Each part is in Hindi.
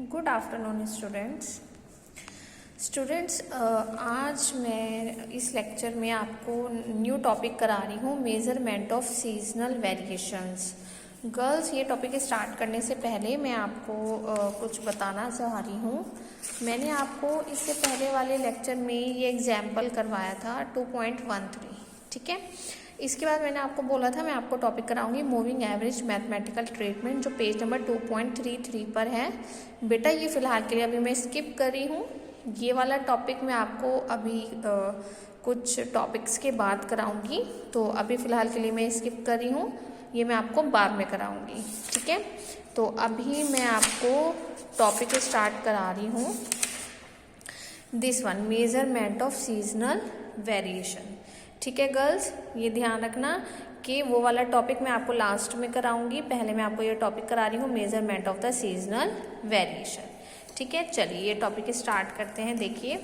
गुड आफ्टरनून स्टूडेंट्स, आज मैं इस लेक्चर में आपको न्यू टॉपिक करा रही हूँ, measurement of seasonal variations. Girls, ये टॉपिक स्टार्ट करने से पहले मैं आपको कुछ बताना चाह रही हूँ। मैंने आपको इससे पहले वाले लेक्चर में ये एग्जाम्पल करवाया था 2.13, ठीक है। इसके बाद मैंने आपको बोला था मैं आपको टॉपिक कराऊंगी मूविंग एवरेज मैथमेटिकल ट्रीटमेंट, जो पेज नंबर 2.33 पर है। बेटा ये फ़िलहाल के लिए अभी मैं स्किप कर रही हूँ। ये वाला टॉपिक मैं आपको अभी कुछ टॉपिक्स के बाद कराऊंगी, तो अभी फ़िलहाल के लिए मैं स्किप कर रही हूँ। ये मैं आपको बाद में कराऊंगी, ठीक है। तो अभी मैं आपको टॉपिक स्टार्ट करा रही हूँ, this one, measurement of seasonal variation, ठीक है गर्ल्स। ये ध्यान रखना कि वो वाला टॉपिक मैं आपको लास्ट में कराऊंगी, पहले मैं आपको ये टॉपिक करा रही हूँ, measurement of the seasonal variation, ठीक है। चलिए ये टॉपिक स्टार्ट करते हैं। देखिए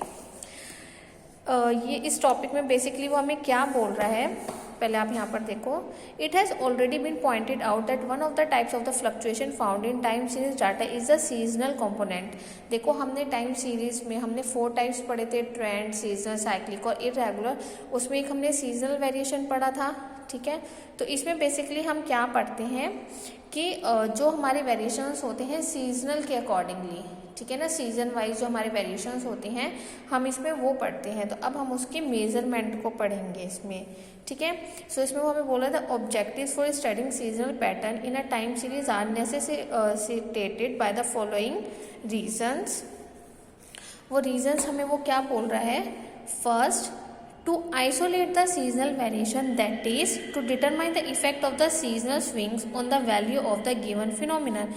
ये इस टॉपिक में बेसिकली वो हमें क्या बोल रहा है, पहले आप यहाँ पर देखो। It has already been pointed out that one of the types of the fluctuation found in time series data is the seasonal component. देखो हमने टाइम सीरीज में हमने 4 टाइप्स पढ़े थे, ट्रेंड, सीजनल, साइक्लिक और इरेगुलर। उसमें एक हमने सीजनल वेरिएशन पढ़ा था, ठीक है। तो इसमें बेसिकली हम क्या पढ़ते हैं कि जो हमारे वेरिएशंस होते हैं सीजनल के अकॉर्डिंगली, ठीक है ना, सीजन वाइज जो हमारे वेरिएशंस होते हैं हम इसमें वो पढ़ते हैं। तो अब हम उसके मेजरमेंट को पढ़ेंगे इसमें, ठीक है। सो इसमें वो हमें बोला था objectives for studying seasonal pattern in a time series are necessitated by the following reasons. वो रीजंस हमें वो क्या बोल रहा है, first, to isolate the seasonal variation, that is to determine the effect of the seasonal swings on the value of the given phenomenon,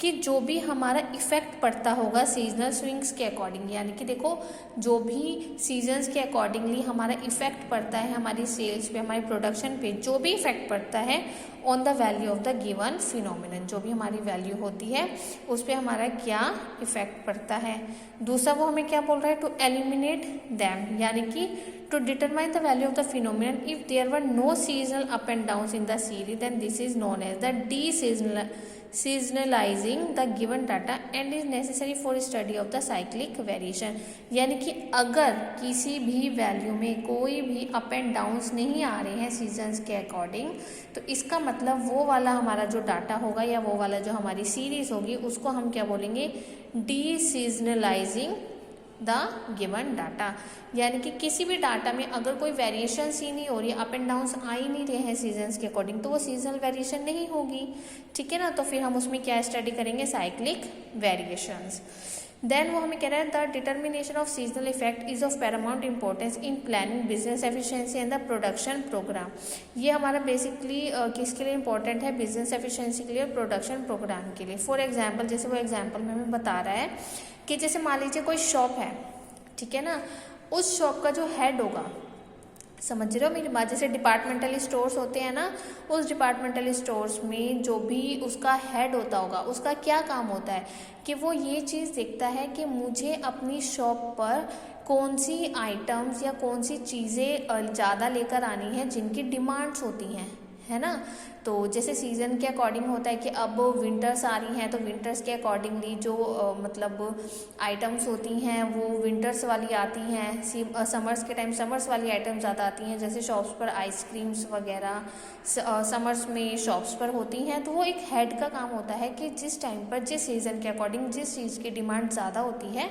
कि जो भी हमारा इफेक्ट पड़ता होगा सीजनल स्विंग्स के अकॉर्डिंग, यानी कि देखो जो भी सीजन्स के अकॉर्डिंगली हमारा इफेक्ट पड़ता है हमारी सेल्स पे, हमारी प्रोडक्शन पे, जो भी इफेक्ट पड़ता है on the value of the given phenomenon, जो भी हमारी वैल्यू होती है उस पर हमारा क्या इफेक्ट पड़ता है। दूसरा वो हमें क्या बोल रहा है, टू एलिमिनेट दैम, यानी कि to determine the value of the phenomenon if there were no seasonal up and downs in the series, then this is known as the seasonalizing the given data and is necessary for study of the cyclic variation। यानी कि अगर किसी भी वैल्यू में कोई भी अप एंड डाउन्स नहीं आ रहे हैं सीजन्स के अकॉर्डिंग, तो इसका मतलब वो वाला हमारा जो डाटा होगा या वो वाला जो हमारी सीरीज होगी उसको हम क्या बोलेंगे, डीसीजनलाइजिंग द गिवन डाटा। यानी कि किसी भी डाटा में अगर कोई वेरिएशंस ही नहीं हो रही, अप एंड डाउन्स आ ही नहीं रहे हैं सीजन्स के अकॉर्डिंग, तो वो सीजनल वेरिएशन नहीं होगी, ठीक है ना। तो फिर हम उसमें क्या स्टडी करेंगे, साइक्लिक वेरिएशंस। देन वो हमें कह रहा है the determination of seasonal effect is of paramount importance in planning business efficiency and the production programme. ये हमारा बेसिकली किसके लिए इंपॉर्टेंट है, बिजनेस एफिशिएंसी के लिए, प्रोडक्शन प्रोग्राम के लिए। फॉर एग्जाम्पल, जैसे वो एग्जाम्पल में हमें बता रहा है कि जैसे मान लीजिए कोई शॉप है, ठीक है ना, उस शॉप का जो हेड होगा, समझ रहे हो मेरी बात, जैसे डिपार्टमेंटल स्टोर्स होते हैं ना, उस डिपार्टमेंटल स्टोर्स में जो भी उसका हेड होता होगा उसका क्या काम होता है कि वो ये चीज़ देखता है कि मुझे अपनी शॉप पर कौन सी आइटम्स या कौन सी चीज़ें ज़्यादा लेकर आनी है जिनकी डिमांड्स होती हैं, है ना। तो जैसे सीज़न के अकॉर्डिंग होता है कि अब विंटर्स आ रही हैं, तो विंटर्स के अकॉर्डिंगली जो मतलब आइटम्स होती हैं वो विंटर्स वाली आती हैं, समर्स के टाइम समर्स वाली आइटम्स ज़्यादा आती हैं, जैसे शॉप्स पर आइसक्रीम्स वगैरह समर्स में शॉप्स पर होती हैं। तो वो एक हेड का काम होता है कि जिस टाइम पर जिस सीज़न के अकॉर्डिंग जिस चीज़ की डिमांड ज़्यादा होती है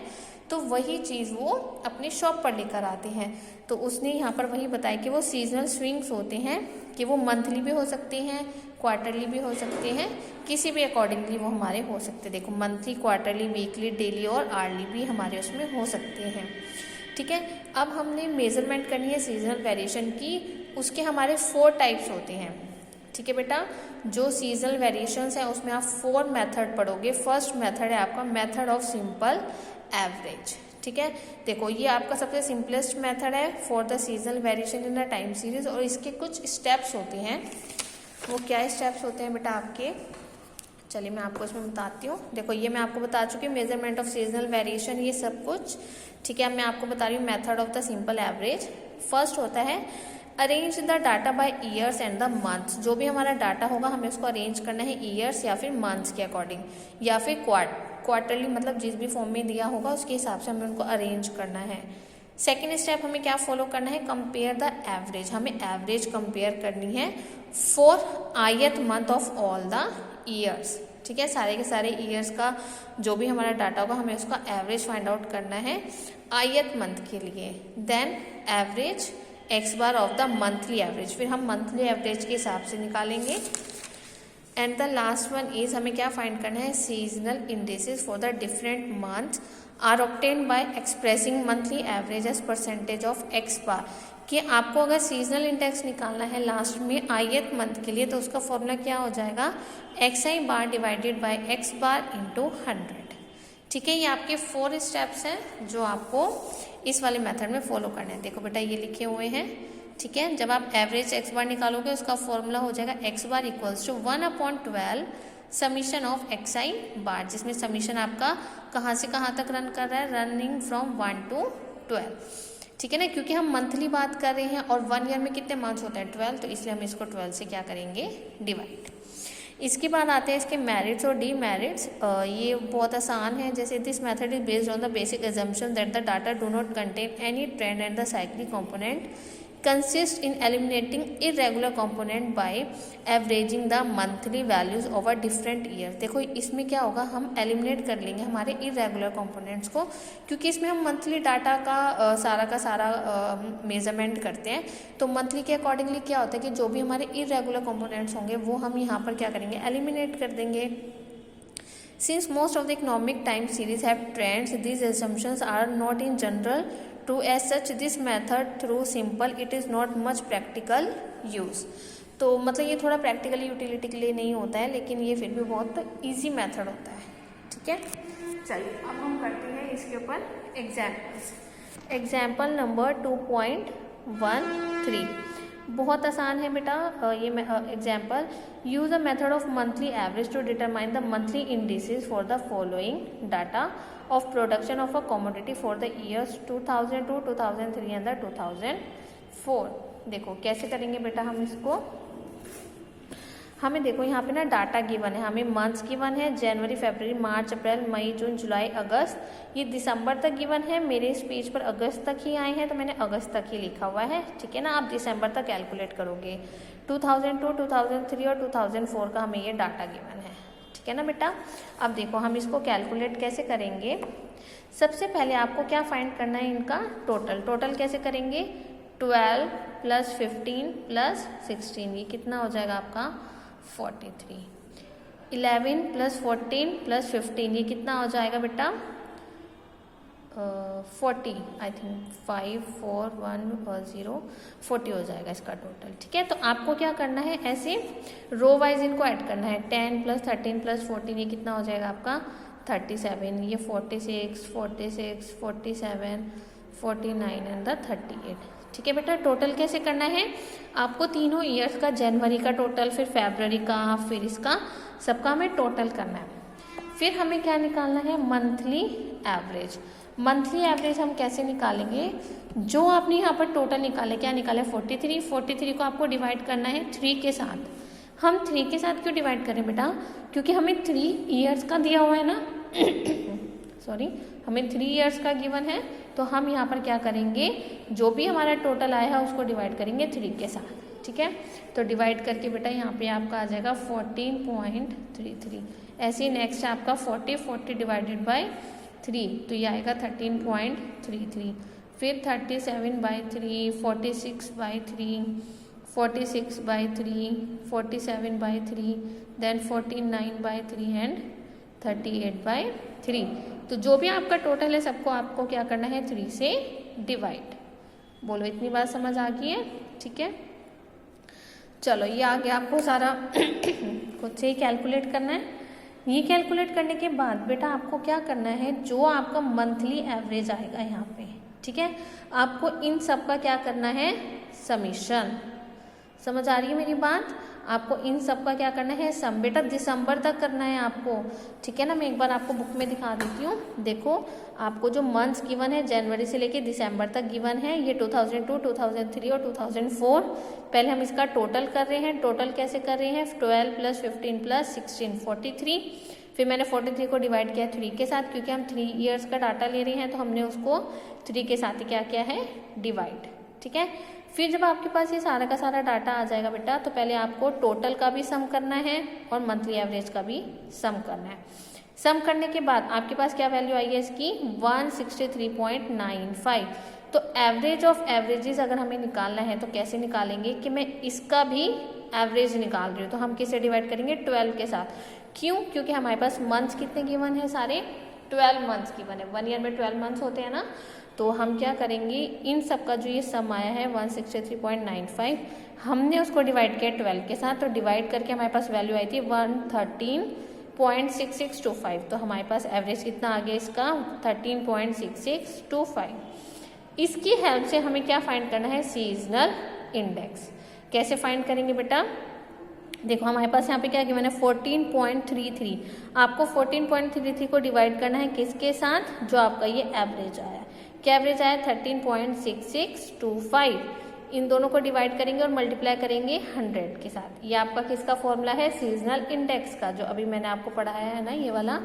तो वही चीज़ वो अपनी शॉप पर लेकर आते हैं। तो उसने यहाँ पर वही बताया कि वो सीजनल स्विंग्स होते हैं, कि वो मंथली भी हो सकते हैं, क्वार्टरली भी हो सकते हैं, किसी भी अकॉर्डिंगली वो हमारे हो सकते हैं। देखो मंथली, क्वार्टरली, वीकली, डेली और आवर्ली भी हमारे उसमें हो सकते हैं, ठीक है। अब हमने मेजरमेंट करनी है सीजनल वेरिएशन की, उसके हमारे 4 टाइप्स होते हैं, ठीक है बेटा। जो सीजनल वेरिएशंस हैं उसमें आप 4 मेथड पढ़ोगे। फर्स्ट मेथड है आपका मेथड ऑफ सिंपल एवरेज, ठीक है। देखो ये आपका सबसे सिंपलेस्ट मेथड है for the seasonal variation in the time series, और इसके कुछ स्टेप्स होते हैं। वो क्या स्टेप्स होते हैं बेटा आपके, चलिए मैं आपको इसमें बताती हूँ। देखो ये मैं आपको बता चुकी हूँ, मेजरमेंट ऑफ सीजनल वेरिएशन, ये सब कुछ, ठीक है। अब मैं आपको बता रही हूँ method of the simple average. First होता है arrange the data by years and the months, जो भी हमारा डाटा होगा हमें उसको अरेंज करना है ईयर्स या फिर मंथ्स के अकॉर्डिंग, या फिर क्वार्टरली, मतलब जिस भी फॉर्म में दिया होगा उसके हिसाब से हमें उनको अरेंज करना है। सेकेंड स्टेप हमें क्या फॉलो करना है, कंपेयर द एवरेज, हमें एवरेज कंपेयर करनी है for ith month of all the years. ठीक है, सारे के सारे ईयर्स का जो भी हमारा डाटा होगा हमें उसका एवरेज फाइंड आउट करना है ith मंथ के लिए। Then average x bar of the monthly average, फिर हम मंथली एवरेज के हिसाब से निकालेंगे। And the last one is हमें क्या फाइंड करना है, seasonal indexes for the different months are obtained by expressing monthly average as percentage of x bar, कि आपको अगर सीजनल इंडेक्स निकालना है लास्ट में ith मंथ के लिए तो उसका फॉर्मूला क्या हो जाएगा, xi bar divided by x bar into 100। ठीक है, ये आपके 4 स्टेप्स हैं जो आपको इस वाले मेथड में फॉलो करने हैं। देखो बेटा ये लिखे हुए हैं। ठीक है, जब आप एवरेज x बार निकालोगे उसका फॉर्मूला हो जाएगा x bar equals to 1/12 summation of xi bar, जिसमें समीशन आपका कहाँ से कहाँ तक रन कर रहा है, रनिंग फ्रॉम 1 to 12। ठीक है ना, क्योंकि हम मंथली बात कर रहे हैं और 1 ईयर में कितने मंथ्स होते हैं 12, तो इसलिए हम इसको 12 से क्या करेंगे, डिवाइड। इसके बाद आते हैं इसके मेरिट्स और डीमेरिट्स। ये बहुत आसान है। जैसे this method is based on the basic assumption that the data do not contain any trend and the cyclic component consist in eliminating irregular component by averaging the monthly values over different year। देखो इसमें क्या होगा, हम एलिमिनेट कर लेंगे हमारे irregular components को, क्योंकि इसमें हम मंथली डाटा का सारा मेजरमेंट करते हैं। तो मंथली के अकॉर्डिंगली क्या होता है कि जो भी हमारे irregular components होंगे वो हम यहाँ पर क्या करेंगे, एलिमिनेट कर देंगे। Since most of the economic time series have trends, these assumptions are not in general true as such this method through simple it is not much practical use। तो मतलब ये थोड़ा प्रैक्टिकली यूटिलिटी के लिए नहीं होता है, लेकिन ये फिर भी बहुत इजी मेथड होता है। ठीक है, चलिए अब हम करते हैं इसके ऊपर एग्जाम्पल्स। एग्जाम्पल नंबर 2.13 बहुत आसान है बेटा। ये example, use a method of monthly average to determine the monthly indices for the following data of production of a commodity for the years 2002, 2003 and the 2004। देखो कैसे करेंगे बेटा हम इसको, हमें देखो यहाँ पे ना डाटा गिवन है, हमें मंथ्स गिवन है, जनवरी, फरवरी, मार्च, अप्रैल, मई, जून, जुलाई, अगस्त। ये दिसंबर तक गिवन है, मेरे स्पीच पर अगस्त तक ही आए हैं तो मैंने अगस्त तक ही लिखा हुआ है। ठीक है ना, आप दिसंबर तक कैलकुलेट करोगे। 2002, 2003 और 2004 का हमें ये डाटा गिवन है। ठीक है ना बेटा, अब देखो हम इसको कैलकुलेट कैसे करेंगे। सबसे पहले आपको क्या फाइंड करना है, इनका टोटल कैसे करेंगे, 12 + 15 + 16, ये कितना हो जाएगा आपका 43। 11 + 14 + 15, ये कितना हो जाएगा बेटा 40, आई थिंक 5 4 1 0 40 हो जाएगा इसका टोटल। ठीक है, तो आपको क्या करना है, ऐसे रो वाइज इनको ऐड करना है। 10 + 13 + 14, ये कितना हो जाएगा आपका 37, ये 46 46 47 49 एंड द 38। ठीक है बेटा, टोटल कैसे करना है, आपको तीनों ईयर्स का, जनवरी का टोटल, फिर फरवरी का, फिर इसका सबका हमें टोटल करना है। फिर हमें क्या निकालना है, मंथली एवरेज। मंथली एवरेज हम कैसे निकालेंगे, जो आपने यहाँ पर टोटल निकाले, क्या निकाले 43 को आपको डिवाइड करना है 3 के साथ। हम 3 के साथ क्यों डिवाइड करें बेटा, क्योंकि हमें 3 ईयर्स का दिया हुआ है ना सॉरी, हमें 3 ईयर्स का गिवन है, तो हम यहाँ पर क्या करेंगे, जो भी हमारा टोटल आया है उसको डिवाइड करेंगे 3 के साथ। ठीक है, तो डिवाइड करके बेटा यहाँ पे आपका आ जाएगा 14.33। ऐसे ही नेक्स्ट आपका 40 डिवाइडेड बाय 3, तो ये आएगा 13.33। फिर 37/3, 46/3, 46/3, 47/3, देन 49/3 एंड 38/3। तो जो भी आपका टोटल है सबको आपको क्या करना है 3 से डिवाइड। बोलो इतनी बात समझ आ गई है। ठीक है, चलो ये आगे आपको सारा खुद से ही कैलकुलेट करना है। ये कैलकुलेट करने के बाद बेटा आपको क्या करना है, जो आपका मंथली एवरेज आएगा यहाँ पे, ठीक है, आपको इन सब का क्या करना है, समीशन। समझ आ रही है मेरी बात? आपको इन सब का क्या करना है, सम। बेटा दिसंबर तक करना है आपको, ठीक है ना। मैं एक बार आपको बुक में दिखा देती हूँ। देखो आपको जो मंथ्स गिवन है जनवरी से लेके दिसंबर तक गिवन है, ये 2002, 2003 और 2004। पहले हम इसका टोटल कर रहे हैं। टोटल कैसे कर रहे हैं, 12 + 15 + 16 43। फिर मैंने 43 को डिवाइड किया 3 के साथ, क्योंकि हम 3 ईयर्स का डाटा ले रहे हैं तो हमने उसको 3 के साथ ही क्या किया है, डिवाइड, ठीक है। फिर जब आपके पास ये सारा का सारा डाटा आ जाएगा बेटा, तो पहले आपको टोटल का भी सम करना है और मंथली एवरेज का भी सम करना है। सम करने के बाद आपके पास क्या वैल्यू आई है इसकी, 163.95। तो एवरेज ऑफ एवरेजेस अगर हमें निकालना है तो कैसे निकालेंगे कि मैं इसका भी एवरेज निकाल रही हूँ, तो हम किसे डिवाइड करेंगे, 12 के साथ। क्यों, क्योंकि हमारे पास मंथ्स कितने गिवन है, सारे 12 मंथ्स गिवन है। 1 ईयर में 12 मंथ्स होते हैं ना। तो हम क्या करेंगे, इन सब का जो ये सम आया है 163.95, हमने उसको डिवाइड किया 12 के साथ। तो डिवाइड करके हमारे पास वैल्यू आई थी 113.6625। तो हमारे पास एवरेज कितना आ गया इसका, 13.6625। इसकी हेल्प से हमें क्या फाइंड करना है, सीजनल इंडेक्स। कैसे फाइंड करेंगे बेटा, देखो हमारे पास यहाँ पे क्या गिवन है, 14.33। आपको 14.33 को डिवाइड करना है किसके साथ, जो आपका ये एवरेज आया। क्या एवरेज आया, 13.6625। इन दोनों को डिवाइड करेंगे और मल्टीप्लाई करेंगे 100 के साथ। ये आपका किसका फॉर्मूला है, सीजनल इंडेक्स का, जो अभी मैंने आपको पढ़ाया है ना, ये वाला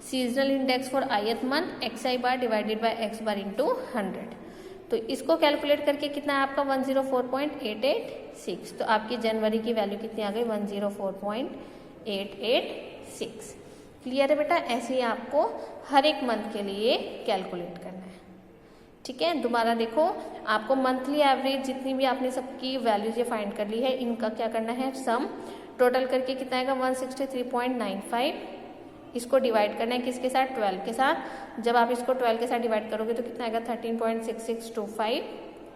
seasonal index for ith month xi bar divided by x bar into 100। तो इसको कैलकुलेट करके कितना है आपका, 104.886। तो आपकी जनवरी की वैल्यू कितनी आ गई, 104.886। क्लियर है बेटा? ऐसे ही आपको हर एक मंथ के लिए कैलकुलेट करना है, ठीक है। दोबारा देखो, आपको मंथली एवरेज जितनी भी आपने सबकी वैल्यूज ये फाइंड कर ली है, इनका क्या करना है, सम। टोटल करके कितना आएगा, 163.95। इसको डिवाइड करना है किसके साथ, 12 के साथ। जब आप इसको 12 के साथ डिवाइड करोगे तो कितना आएगा, 13.6625,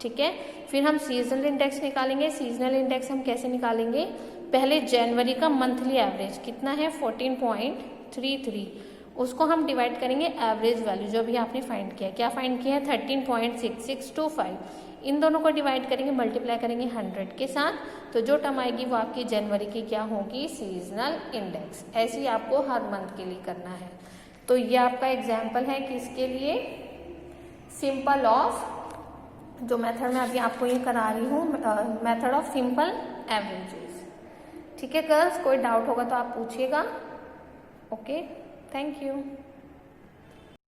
ठीक है। फिर हम सीजनल इंडेक्स निकालेंगे। सीजनल इंडेक्स हम कैसे निकालेंगे, पहले जनवरी का मंथली एवरेज कितना है, 14.33, उसको हम डिवाइड करेंगे एवरेज वैल्यू जो भी आपने फाइंड किया। क्या फाइंड किया है, 13.6625। इन दोनों को डिवाइड करेंगे, मल्टीप्लाई करेंगे 100 के साथ। तो जो टर्म आएगी वो आपकी जनवरी की क्या होगी, सीजनल इंडेक्स। ऐसे ही आपको हर मंथ के लिए करना है। तो ये आपका एग्जाम्पल है कि इसके लिए सिंपल ऑफ, जो मेथड मैं अभी आपको ये करा रही हूँ, मेथड ऑफ सिंपल एवरेजेस, ठीक है गर्ल्स। कोई डाउट होगा तो आप पूछिएगा। Okay, thank you.